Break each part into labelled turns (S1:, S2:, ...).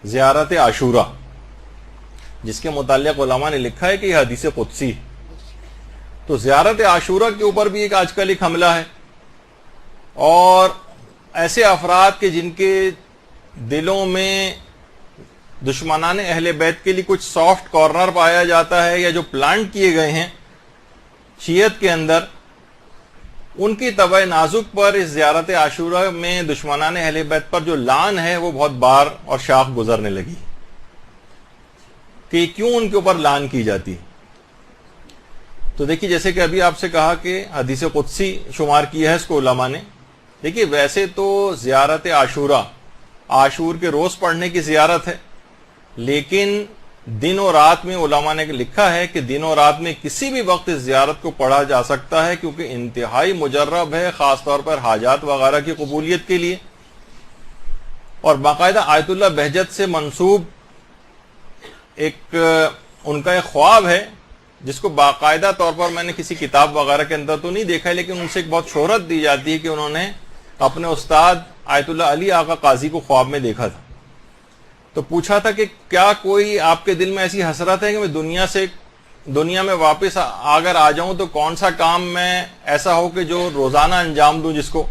S1: زیارت عاشورہ، جس کے متعلق علماء نے لکھا ہے کہ یہ حدیث قدسی. تو زیارت عاشورہ کے اوپر بھی آج کل ایک حملہ ہے، اور ایسے افراد کے جن کے دلوں میں دشمنان اہل بیت کے لیے کچھ سافٹ کارنر پایا جاتا ہے، یا جو پلانٹ کیے گئے ہیں شیعت کے اندر، ان کی طبع نازک پر اس زیارت عاشورہ میں دشمنان اہل بیت پر جو لعن ہے وہ بہت بار اور شاخ گزرنے لگی کہ کیوں ان کے اوپر لعن کی جاتی. تو دیکھیے، جیسے کہ ابھی آپ سے کہا کہ حدیث قدسی شمار کیا ہے اس کو علماء نے. دیکھیے، ویسے تو زیارت عاشورہ عاشور کے روز پڑھنے کی زیارت ہے، لیکن دن و رات میں علماء نے لکھا ہے کہ دن و رات میں کسی بھی وقت اس زیارت کو پڑھا جا سکتا ہے، کیونکہ انتہائی مجرب ہے، خاص طور پر حاجات وغیرہ کی قبولیت کے لیے. اور باقاعدہ آیت اللہ بہجت سے منسوب ان کا ایک خواب ہے، جس کو باقاعدہ طور پر میں نے کسی کتاب وغیرہ کے اندر تو نہیں دیکھا ہے، لیکن ان سے ایک بہت شہرت دی جاتی ہے کہ انہوں نے اپنے استاد آیت اللہ علی آقا قاضی کو خواب میں دیکھا تھا. تو پوچھا تھا کہ کیا کوئی آپ کے دل میں ایسی حسرت ہے کہ میں دنیا میں واپس اگر آ جاؤں تو کون سا کام میں ایسا ہو کہ جو روزانہ انجام دوں جس کو.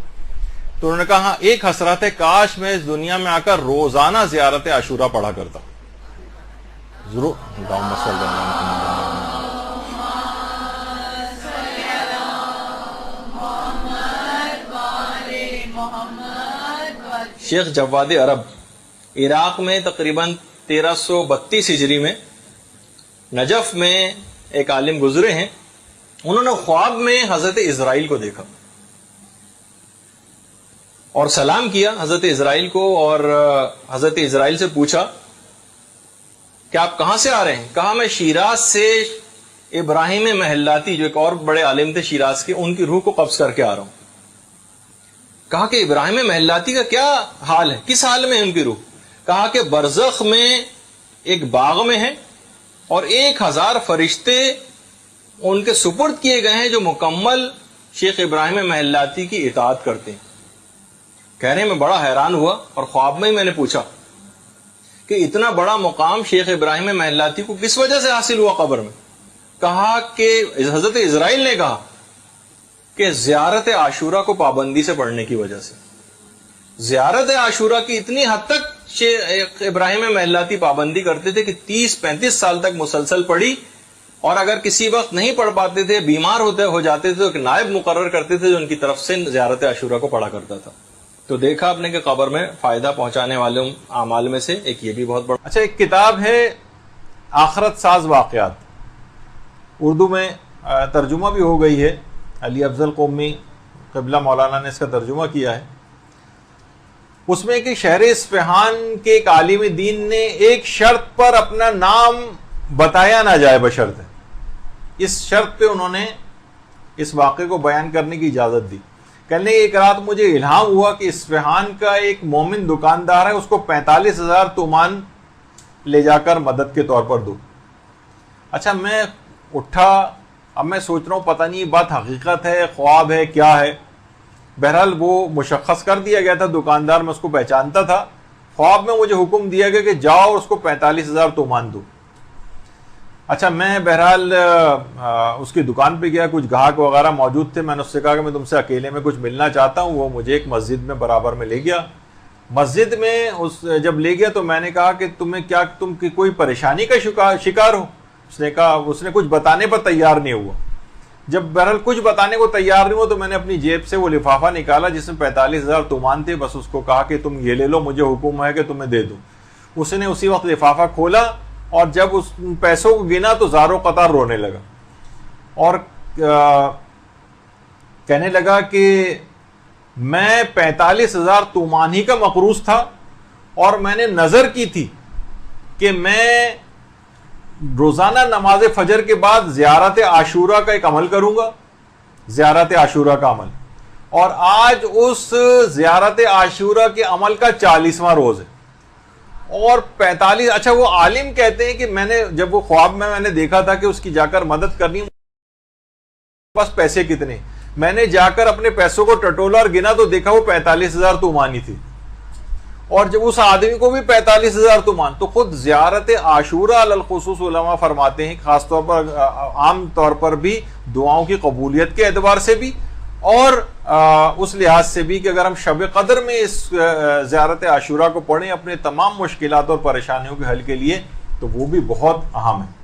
S1: تو انہوں نے کہا ہاں، ایک حسرت ہے، کاش میں اس دنیا میں آ کر روزانہ زیارت عاشورہ پڑھا کرتا. ضرور.
S2: شیخ جواد عرب عراق میں تقریباً 1332 ہجری میں نجف میں ایک عالم گزرے ہیں. انہوں نے خواب میں حضرت اسرائیل کو دیکھا اور سلام کیا حضرت اسرائیل کو، اور حضرت اسرائیل سے پوچھا کہ آپ کہاں سے آ رہے ہیں؟ کہا میں شیراز سے ابراہیم محلاتی، جو ایک اور بڑے عالم تھے شیراز کے، ان کی روح کو قبض کر کے آ رہا ہوں. کہا کہ ابراہیم محلاتی کا کیا حال ہے، کس حال میں ہے ان کی روح؟ کہا کہ برزخ میں ایک باغ میں ہے، اور 1000 فرشتے ان کے سپرد کیے گئے ہیں جو مکمل شیخ ابراہیم محلاتی کی اطاعت کرتے ہیں. کہہ رہے ہیں میں بڑا حیران ہوا، اور خواب میں ہی میں نے پوچھا کہ اتنا بڑا مقام شیخ ابراہیم محلاتی کو کس وجہ سے حاصل ہوا قبر میں؟ کہا کہ حضرت اسرائیل نے کہا کہ زیارت عاشورہ کو پابندی سے پڑھنے کی وجہ سے. زیارت عاشورہ کی اتنی حد تک شیخ ابراہیم محلاتی پابندی کرتے تھے کہ 30-35 سال تک مسلسل پڑھی، اور اگر کسی وقت نہیں پڑھ پاتے تھے، بیمار ہو جاتے تھے، تو ایک نائب مقرر کرتے تھے جو ان کی طرف سے زیارت عاشورہ کو پڑھا کرتا تھا. تو دیکھا آپ نے کہ قبر میں فائدہ پہنچانے والے اعمال میں سے ایک یہ بھی بہت بڑا.
S1: اچھا، ایک کتاب ہے آخرت ساز واقعات، اردو میں ترجمہ بھی ہو گئی ہے. علی افضل قومی قبلہ مولانا نے اس کا ترجمہ کیا ہے. اس میں کہ شہر اصفہان کے ایک عالم دین نے ایک شرط پر اپنا نام بتایا نہ جائے بشرط، اس شرط پہ انہوں نے اس واقعے کو بیان کرنے کی اجازت دی. کہنے ایک رات مجھے الہام ہوا کہ اصفہان کا ایک مومن دکاندار ہے، اس کو 45,000 تومان لے جا کر مدد کے طور پر دو. اچھا، میں اٹھا، اب میں سوچ رہا ہوں پتہ نہیں یہ بات حقیقت ہے، خواب ہے، کیا ہے. بہرحال وہ مشخص کر دیا گیا تھا دکاندار، میں اس کو پہچانتا تھا. خواب میں مجھے حکم دیا گیا کہ جاؤ اور اس کو 45,000 تومان دو. اچھا، میں بہرحال اس کی دکان پہ گیا، کچھ گاہک وغیرہ موجود تھے. میں نے اس سے کہا کہ میں تم سے اکیلے میں کچھ ملنا چاہتا ہوں. وہ مجھے ایک مسجد میں برابر میں لے گیا. مسجد میں جب لے گیا تو میں نے کہا کہ تم کی کوئی پریشانی کا شکار ہو؟ اس نے کہا، اس نے کچھ بتانے پر تیار نہیں ہوا. جب بہرحال کچھ بتانے کو تیار نہیں ہوا تو میں نے اپنی جیب سے وہ لفافہ نکالا جس میں 45,000 تومان تھے. بس اس کو کہا کہ تم یہ لے لو، مجھے حکم ہے کہ تمہیں دے دوں. اس نے اسی وقت لفافہ کھولا، اور جب اس پیسوں کو گنا تو زاروں قطار رونے لگا، اور کہنے لگا کہ میں 45,000 تومان ہی کا مقروض تھا، اور میں نے نظر کی تھی کہ میں روزانہ نماز فجر کے بعد زیارت عاشورہ کا ایک عمل کروں گا، زیارت عاشورہ کا عمل. اور آج اس زیارت عاشورہ کے عمل کا 40واں روز ہے، اور 45. اچھا، وہ عالم کہتے ہیں کہ میں نے جب وہ خواب میں نے دیکھا تھا کہ اس کی جا کر مدد کرنی، بس پیسے کتنے، میں نے جا کر اپنے پیسوں کو ٹٹولا اور گنا تو دیکھا وہ 45,000 تومانی تھی. اور جب اس آدمی کو بھی 45,000 تومان، تو خود زیارت عاشورہ علی الخصوص علماء فرماتے ہیں خاص طور پر عام طور پر بھی دعاؤں کی قبولیت کے اعتبار سے بھی اور اس لحاظ سے بھی کہ اگر ہم شب قدر میں اس زیارت عاشورہ کو پڑھیں اپنے تمام مشکلات اور پریشانیوں کے حل کے لیے تو وہ بھی بہت اہم ہے۔